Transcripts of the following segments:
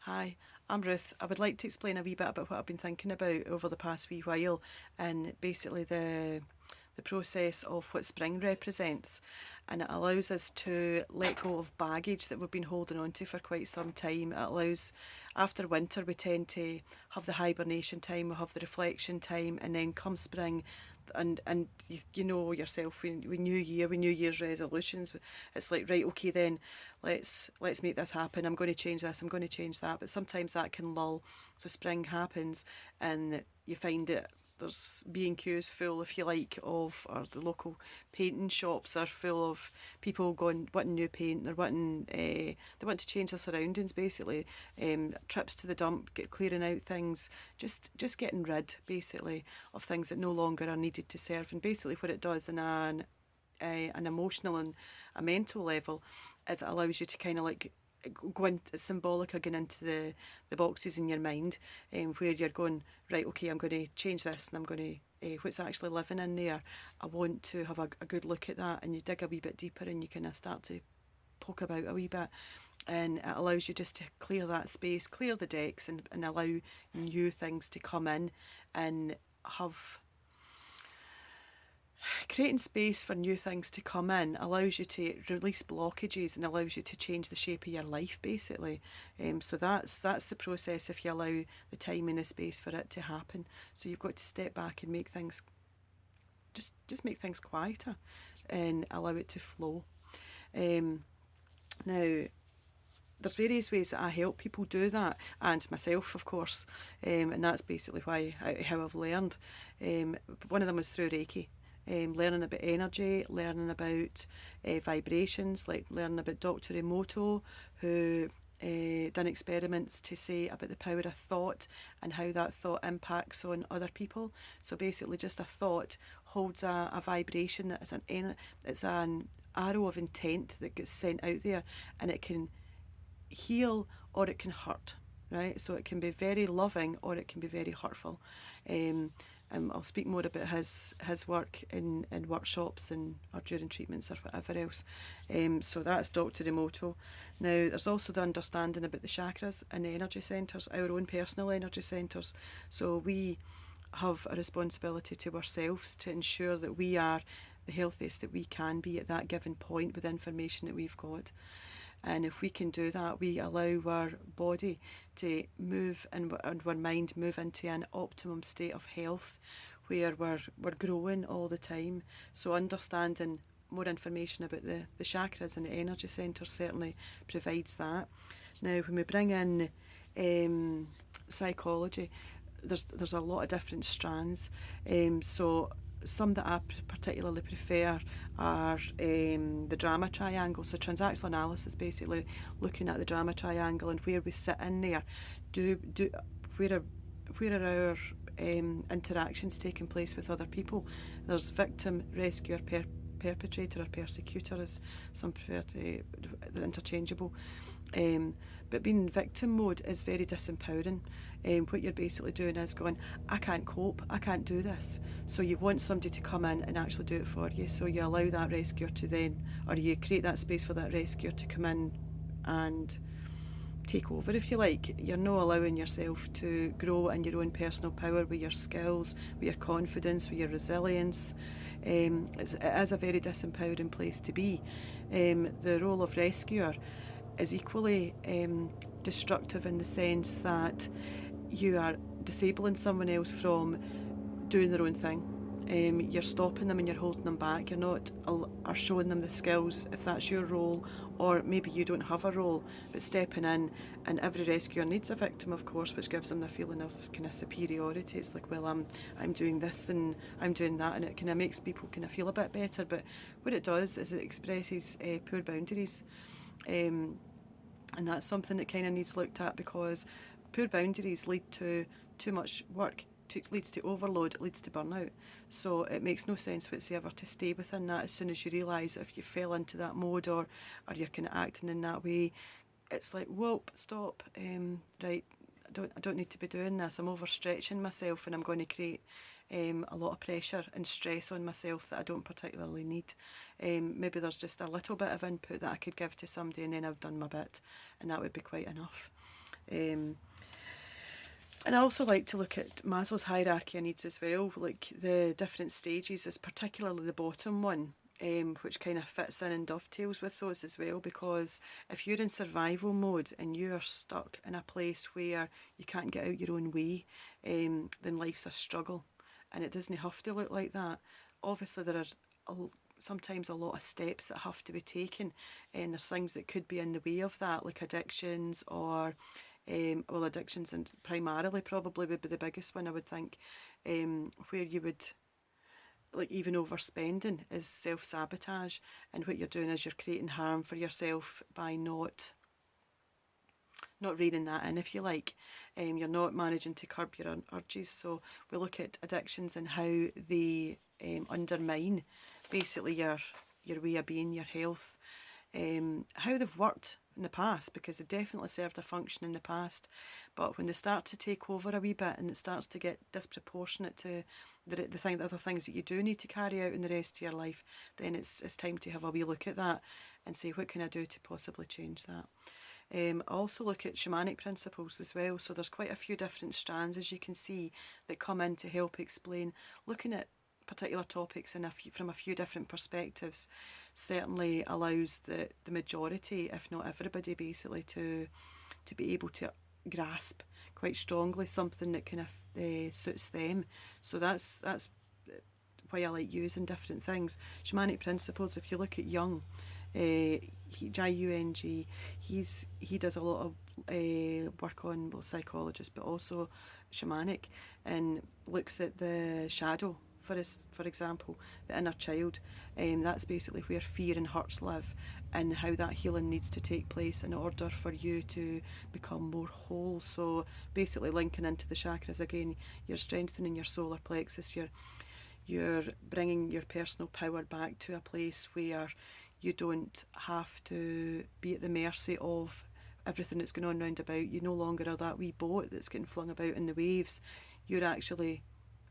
Hi, I'm Ruth. I would like to explain a wee bit about what I've been thinking about over the past wee while, and basically the process of what spring represents. And it allows us to let go of baggage that we've been holding on to for quite some time. It allows, after winter, we tend to have the hibernation time, we have the reflection time, and then come spring, and you know yourself, we New Year, we New Year's resolutions, it's like, right, okay, then let's make this happen. I'm going to change this, I'm going to change that. But sometimes that can lull. So spring happens, and you find that there's B&Q's full, if you like, of, or the local painting shops are full of people going wanting new paint. They're wanting they want to change their surroundings, basically. Trips to the dump, clearing out things, just getting rid, basically, of things that no longer are needed to serve. And basically what it does in an emotional and a mental level is it allows you to kind of like go in, it's symbolic of going into the boxes in your mind, where you're going, right, okay, I'm going to change this, and I'm going to what's actually living in there. I want to have a good look at that, and you dig a wee bit deeper and you kind of start to poke about a wee bit, and it allows you just to clear that space, clear the decks, and allow new things to come in, and have creating space for new things to come in allows you to release blockages and allows you to change the shape of your life, basically. So that's the process if you allow the time and the space for it to happen. So you've got to step back and make things just make things quieter and allow it to flow. Now, there's various ways that I help people do that, and myself, of course, and that's basically how I've learned. One of them was through Reiki. Learning about energy, learning about vibrations, like learning about Dr. Emoto, who done experiments to say about the power of thought and how that thought impacts on other people. So basically, just a thought holds a vibration that is it's an arrow of intent that gets sent out there, and it can heal or it can hurt. Right, so it can be very loving or it can be very hurtful. I'll speak more about his work in workshops and or during treatments or whatever else. So that's Dr. Emoto. Now, there's also the understanding about the chakras and the energy centres, our own personal energy centres. So we have a responsibility to ourselves to ensure that we are the healthiest that we can be at that given point with the information that we've got. And if we can do that, we allow our body to move and our mind move into an optimum state of health where we're growing all the time. So understanding more information about the chakras and the energy centres certainly provides that. Now, when we bring in psychology, there's a lot of different strands. So some that I particularly prefer are the drama triangle. So transactional analysis, basically looking at the drama triangle and where we sit in there. Where are our interactions taking place with other people? There's victim, rescuer, perpetrator or persecutor, as some prefer to, they're interchangeable. But being in victim mode is very disempowering. What you're basically doing is going, I can't cope, I can't do this. So you want somebody to come in and actually do it for you. So you allow that rescuer to then, or you create that space for that rescuer to come in and take over, if you like. You're not allowing yourself to grow in your own personal power with your skills, with your confidence, with your resilience. It is a very disempowering place to be. The role of rescuer is equally destructive in the sense that you are disabling someone else from doing their own thing. You're stopping them and you're holding them back. You're not are showing them the skills if that's your role, or maybe you don't have a role, but stepping in. And every rescuer needs a victim, of course, which gives them the feeling of kind of superiority. It's like, well, I'm doing this and I'm doing that, and it kind of makes people kind of feel a bit better. But what it does is it expresses poor boundaries. And that's something that kind of needs looked at, because poor boundaries lead to too much work, leads to overload, it leads to burnout. So it makes no sense whatsoever to stay within that. As soon as you realise if you fell into that mode or you're kind of acting in that way, it's like, whoa, stop, right, I don't need to be doing this. I'm overstretching myself and I'm going to create a lot of pressure and stress on myself that I don't particularly need. Maybe there's just a little bit of input that I could give to somebody and then I've done my bit, and that would be quite enough. And I also like to look at Maslow's hierarchy of needs as well, like the different stages, is particularly the bottom one, which kind of fits in and dovetails with those as well, because if you're in survival mode and you are stuck in a place where you can't get out your own way, then life's a struggle. And it doesn't have to look like that. Obviously, there are sometimes a lot of steps that have to be taken, and there's things that could be in the way of that, like addictions or addictions, and primarily probably would be the biggest one, I would think, where you would, like, even overspending is self-sabotage, and what you're doing is you're creating harm for yourself by not reining that in, if you like. You're not managing to curb your urges. So we look at addictions and how they undermine basically your way of being, your health, how they've worked in the past, because they definitely served a function in the past, but when they start to take over a wee bit and it starts to get disproportionate to the other things that you do need to carry out in the rest of your life, then it's time to have a wee look at that and say, what can I do to possibly change that? I also look at shamanic principles as well, so there's quite a few different strands, as you can see, that come in to help explain, looking at particular topics from a few different perspectives, certainly allows the majority, if not everybody, basically to be able to grasp quite strongly something that kind of suits them. So that's why I like using different things. Shamanic principles, if you look at Jung, Jung, he does a lot of work on both psychologist but also shamanic, and looks at the shadow, for example, the inner child. That's basically where fear and hurts live, and how that healing needs to take place in order for you to become more whole. So basically linking into the chakras again, you're strengthening your solar plexus, you're bringing your personal power back to a place where you don't have to be at the mercy of everything that's going on round about. You no longer are that wee boat that's getting flung about in the waves. You're actually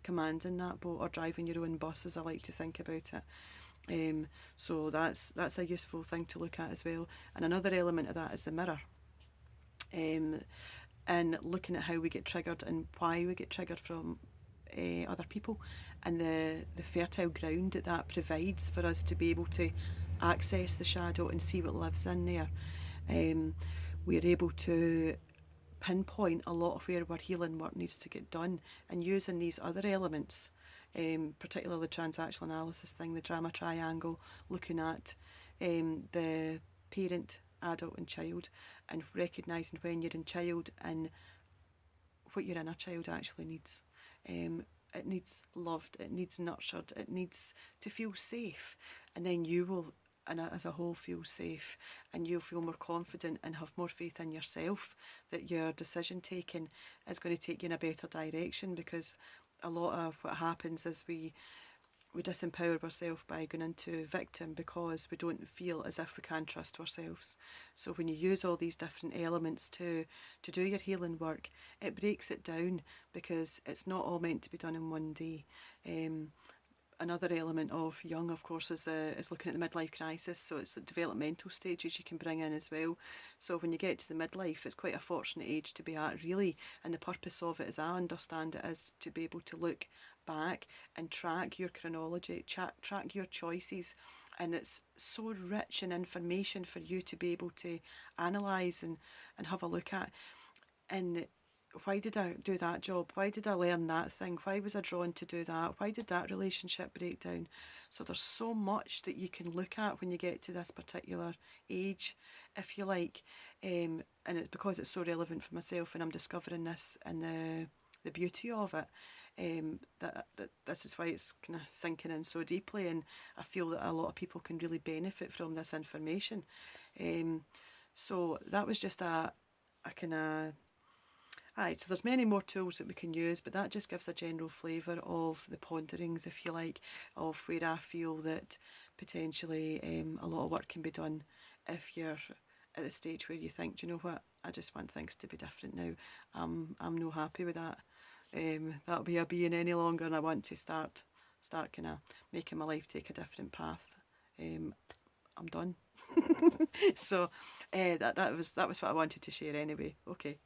commanding that boat, or driving your own bus, as I like to think about it. So that's a useful thing to look at as well. And another element of that is the mirror, and looking at how we get triggered and why we get triggered from other people, and the fertile ground that provides for us to be able to access the shadow and see what lives in there. We're able to pinpoint a lot of where our healing work needs to get done, and using these other elements, particularly the transactional analysis thing, the drama triangle, looking at the parent, adult and child, and recognising when you're in child and what your inner child actually needs. It needs loved, it needs nurtured, it needs to feel safe, and then you will, and as a whole, feel safe, and you'll feel more confident and have more faith in yourself that your decision taking is going to take you in a better direction. Because a lot of what happens is we disempower ourselves by going into victim, because we don't feel as if we can trust ourselves. So when you use all these different elements to do your healing work, it breaks it down, because it's not all meant to be done in one day. Another element of Jung, of course, is looking at the midlife crisis. So it's the developmental stages you can bring in as well. So when you get to the midlife, it's quite a fortunate age to be at, really. And the purpose of it, as I understand it, is to be able to look back and track your chronology, track your choices. And it's so rich in information for you to be able to analyse and have a look at. And why did I do that job? Why did I learn that thing? Why was I drawn to do that? Why did that relationship break down? So there's so much that you can look at when you get to this particular age, if you like. And it's because it's so relevant for myself, and I'm discovering this and the beauty of it. That this is why it's kind of sinking in so deeply, and I feel that a lot of people can really benefit from this information. So that was just a kind of... So there's many more tools that we can use, but that just gives a general flavour of the ponderings, if you like, of where I feel that potentially a lot of work can be done if you're at the stage where you think, do you know what, I just want things to be different now. I'm no happy with that. That way of being any longer, and I want to start kind of making my life take a different path. I'm done. So that was what I wanted to share anyway. Okay.